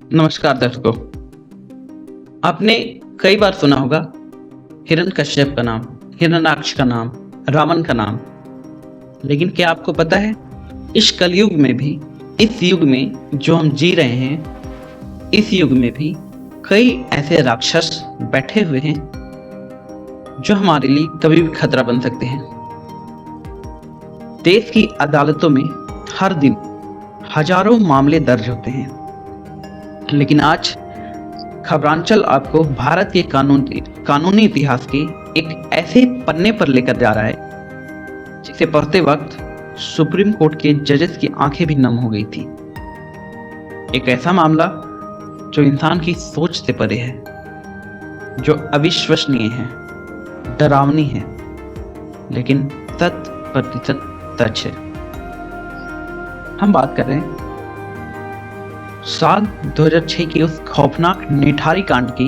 नमस्कार दर्शकों। आपने कई बार सुना होगा हिरण्यकश्यप का नाम, हिरण्याक्ष का नाम, रावण का नाम। लेकिन क्या आपको पता है इस कलयुग में भी, इस युग में जो हम जी रहे हैं, इस युग में भी कई ऐसे राक्षस बैठे हुए हैं जो हमारे लिए कभी भी खतरा बन सकते हैं। देश की अदालतों में हर दिन हजारों मामले दर्ज होते हैं, लेकिन आज खबरांचल आपको भारत के कानूनी इतिहास के एक ऐसे पन्ने पर लेकर जा रहा है जिसे पढ़ते वक्त सुप्रीम कोर्ट के जजेस की आंखें भी नम हो गई थी। एक ऐसा मामला जो इंसान की सोच से परे है, जो अविश्वसनीय है, डरावनी है, लेकिन 100% सच है। हम बात कर रहे हैं साल 2006 की उस खौफनाक निठारी कांड की,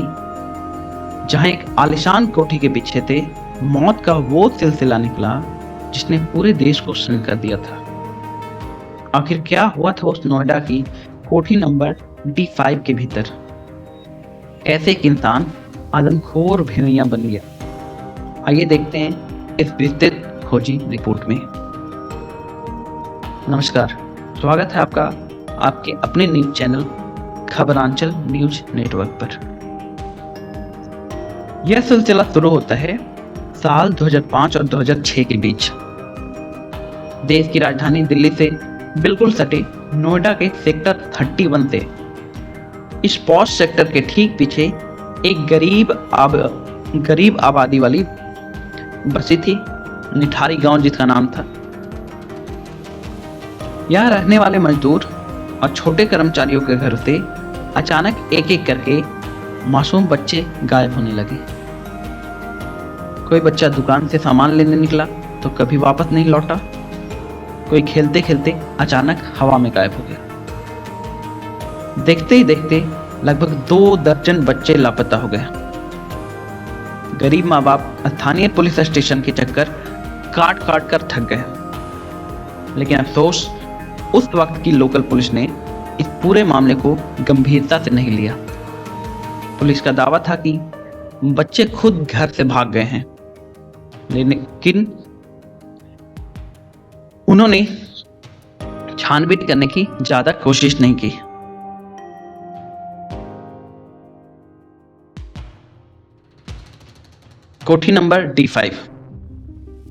जहां एक आलिशान कोठी के पीछे थे मौत का वो सिलसिला निकला जिसने पूरे देश को सुन्न कर दिया था। आखिर क्या हुआ था उस नोएडा की कोठी नंबर D5 के भीतर? कैसे एक इंसान आदमखोर भेड़िया बन गया? आइए देखते हैं इस विस्तृत खोजी रिपोर्ट में। नमस्कार, स्वागत है आपका आपके अपने न्यूज चैनल खबरांचल न्यूज नेटवर्क पर। यह सिलसिला शुरू होता है साल 2005 और 2006 के बीच। देश की राजधानी दिल्ली से बिल्कुल सटे नोएडा के सेक्टर 31 से इस पॉश सेक्टर के ठीक पीछे एक गरीब आबादी वाली बसी थी, निठारी गांव जिसका नाम था। यहाँ रहने वाले मजदूर और छोटे कर्मचारियों के घर से अचानक एक एक करके मासूम बच्चे गायब होने लगे। कोई बच्चा दुकान से सामान लेने निकला तो कभी वापस नहीं लौटा। कोई खेलते खेलते अचानक हवा में गायब हो गया। देखते ही देखते लगभग 2 दर्जन बच्चे लापता हो गए। गरीब माँ बाप स्थानीय पुलिस स्टेशन के चक्कर काट काट कर थक गए, लेकिन अफसोस उस वक्त की लोकल पुलिस ने इस पूरे मामले को गंभीरता से नहीं लिया। पुलिस का दावा था कि बच्चे खुद घर से भाग गए हैं, लेकिन उन्होंने छानबीन करने की ज्यादा कोशिश नहीं की। कोठी नंबर D5,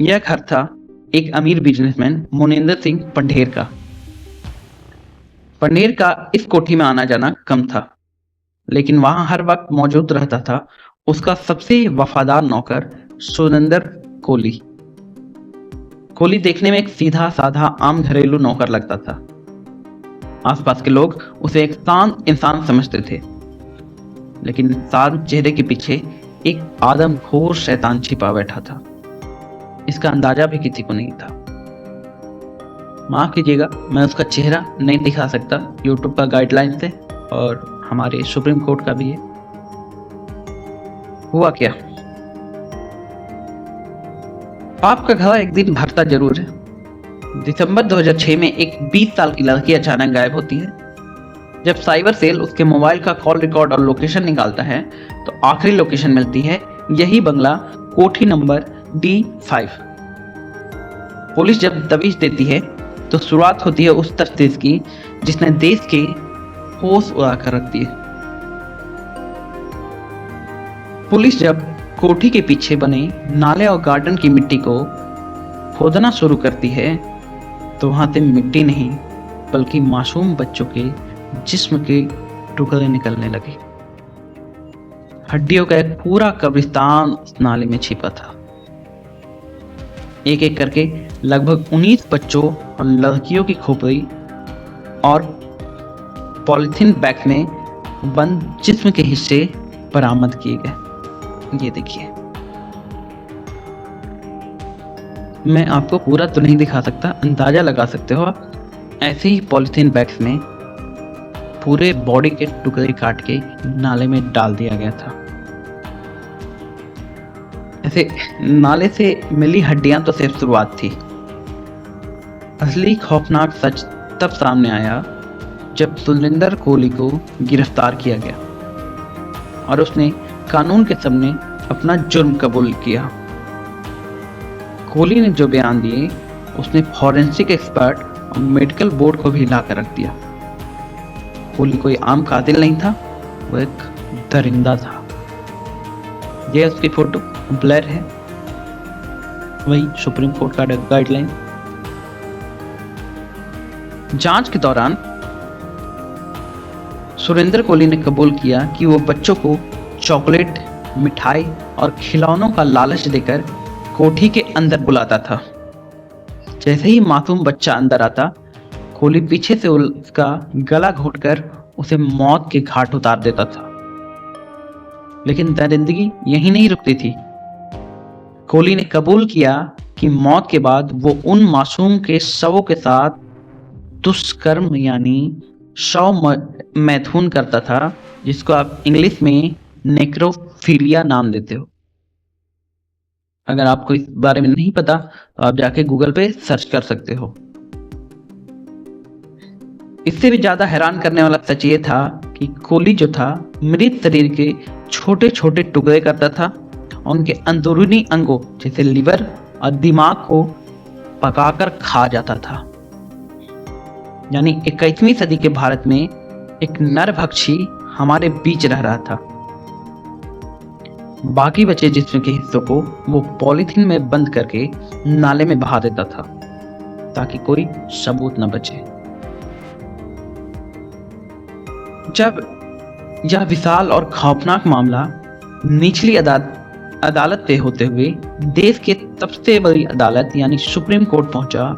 यह घर था एक अमीर बिजनेसमैन मोनेंद्र सिंह पंढेर का। पंढेर का इस कोठी में आना जाना कम था, लेकिन वहां हर वक्त मौजूद रहता था उसका सबसे वफादार नौकर सुरेंद्र कोहली। कोहली देखने में एक सीधा साधा आम घरेलू नौकर लगता था। आसपास के लोग उसे एक शांत इंसान समझते थे, लेकिन शांत चेहरे के पीछे एक आदमखोर शैतान छिपा बैठा था। इसका अंदाजा भी किसी को नहीं था। माफ कीजिएगा, मैं उसका चेहरा नहीं दिखा सकता यूट्यूब का गाइडलाइन से, और हमारे सुप्रीम कोर्ट का भी है। हुआ क्या, पाप का घड़ा एक दिन भरता जरूर है। दिसंबर 2006 में एक 20 साल की लड़की अचानक गायब होती है। जब साइबर सेल उसके मोबाइल का कॉल रिकॉर्ड और लोकेशन निकालता है तो आखिरी लोकेशन मिलती है यही बंगला, कोठी नंबर D5। पुलिस जब दबिश देती है तो शुरुआत होती है उस तफ्तीश की जिसने देश के होश उड़ा कर रख दिए। पुलिस जब कोठी के पीछे बने नाले और गार्डन की मिट्टी को खोदना शुरू करती है तो वहां से मिट्टी नहीं बल्कि मासूम बच्चों के जिस्म के टुकड़े निकलने लगे। हड्डियों का एक पूरा कब्रिस्तान उस नाले में छिपा था। एक एक करके लगभग 19 बच्चों और लड़कियों की खोपड़ी और पॉलिथीन बैग में बंद जिस्म के हिस्से बरामद किए गए। ये देखिए, मैं आपको पूरा तो नहीं दिखा सकता, अंदाजा लगा सकते हो आप। ऐसे ही पॉलिथीन बैग्स में पूरे बॉडी के टुकड़े काट के नाले में डाल दिया गया था। ऐसे नाले से मिली हड्डियां तो सिर्फ शुरुआत थी। असली खौफनाक सच तब सामने आया जब सुरेंद्र कोहली को गिरफ्तार किया गया और उसने कानून के सामने अपना जुर्म कबूल किया। कोहली ने जो बयान दिए उसने फॉरेंसिक एक्सपर्ट और मेडिकल बोर्ड को भी हिला कर रख दिया। कोहली कोई आम कातिल नहीं था, वो एक दरिंदा था। यह उसकी फोटो ब्लर है, वही सुप्रीम कोर्ट का गाइडलाइन। जांच के दौरान सुरेंद्र कोहली ने कबूल किया कि वो बच्चों को चॉकलेट, मिठाई और खिलौनों का लालच देकर कोठी के अंदर बुलाता था। जैसे ही मासूम बच्चा अंदर आता, कोहली पीछे से उसका गला घोंटकर उसे मौत के घाट उतार देता था। लेकिन दरिंदगी यहीं नहीं रुकती थी। कोहली ने कबूल किया कि मौत के बाद वो उन मासूम के शवों के साथ दुष्कर्म यानी शव मैथुन करता था, जिसको आप इंग्लिश में नेक्रोफिलिया नाम देते हो। अगर आपको इस बारे में नहीं पता तो आप जाके गूगल पे सर्च कर सकते हो। इससे भी ज्यादा हैरान करने वाला सच ये था कि कोहली जो था मृत शरीर के छोटे छोटे टुकड़े करता था और उनके अंदरूनी अंगों जैसे लिवर और दिमाग को पकाकर खा जाता था। यानी 21वीं सदी के भारत में एक नरभक्षी हमारे बीच रह रहा था। बाकी बचे जिस्म के हिस्सों को वो पॉलीथीन में बंद करके नाले में बहा देता था ताकि कोई सबूत न बचे। जब यह विशाल और खौफनाक मामला निचली अदालत से होते हुए देश के सबसे बड़ी अदालत यानी सुप्रीम कोर्ट पहुंचा,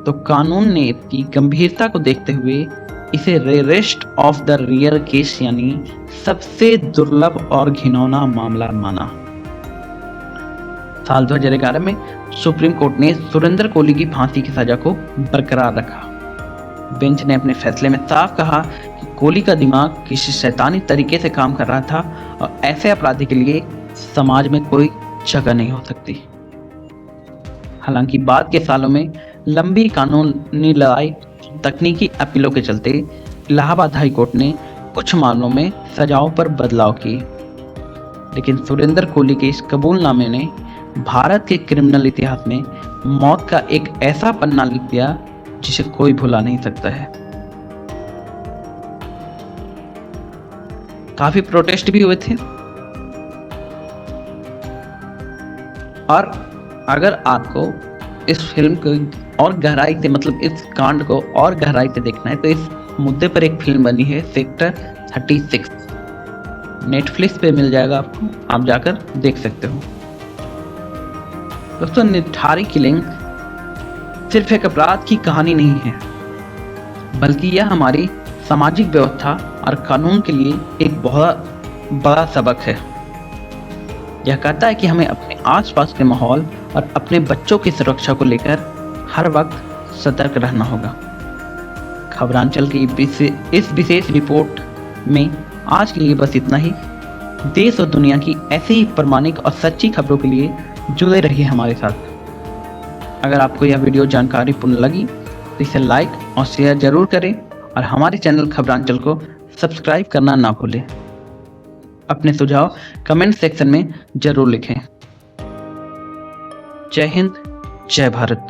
तो कानून ने इसकी गंभीरता को देखते हुए इसे rarest of the rare case यानी सबसे दुर्लभ और घिनौना मामला माना। साल 2011 में सुप्रीम कोर्ट ने सुरेंद्र कोहली की फांसी की सजा को बरकरार रखा। बेंच ने अपने फैसले में साफ कहा कि कोहली का दिमाग किसी शैतानी तरीके से काम कर रहा था और ऐसे अपराधी के लिए समाज में कोई जगह नहीं हो सकती। हालांकि बाद के सालों में लंबी कानूनी लड़ाई, तकनीकी अपीलों के चलते इलाहाबाद हाई कोर्ट ने कुछ मामलों में सजाओं पर बदलाव किए, लेकिन सुरेंद्र कोहली के इस कबूलनामे ने भारत के क्रिमिनल इतिहास में मौत का एक ऐसा पन्ना लिख दिया जिसे कोई भुला नहीं सकता है। काफी प्रोटेस्ट भी हुए थे और अगर आपको इस फिल्म को और गहराई से मतलब इस कांड को और गहराई से देखना है तो इस मुद्दे पर एक फिल्म बनी है सेक्टर 36, नेटफ्लिक्स पे मिल जाएगा आपको, आप जाकर देख सकते हो। दोस्तों, निठारी किलिंग सिर्फ एक अपराध की कहानी नहीं है, बल्कि यह हमारी सामाजिक व्यवस्था और कानून के लिए एक बहुत बड़ा सबक है। यह कहता है कि हमें अपने आसपास के माहौल और अपने बच्चों की सुरक्षा को लेकर हर वक्त सतर्क रहना होगा। खबरांचल की इस विशेष रिपोर्ट में आज के लिए बस इतना ही। देश और दुनिया की ऐसी ही प्रामाणिक और सच्ची खबरों के लिए जुड़े रहिए हमारे साथ। अगर आपको यह वीडियो जानकारीपूर्ण लगी तो इसे लाइक और शेयर जरूर करें और हमारे चैनल खबरांचल को सब्सक्राइब करना ना भूलें। अपने सुझाव कमेंट सेक्शन में जरूर लिखें। जय हिंद, जय भारत।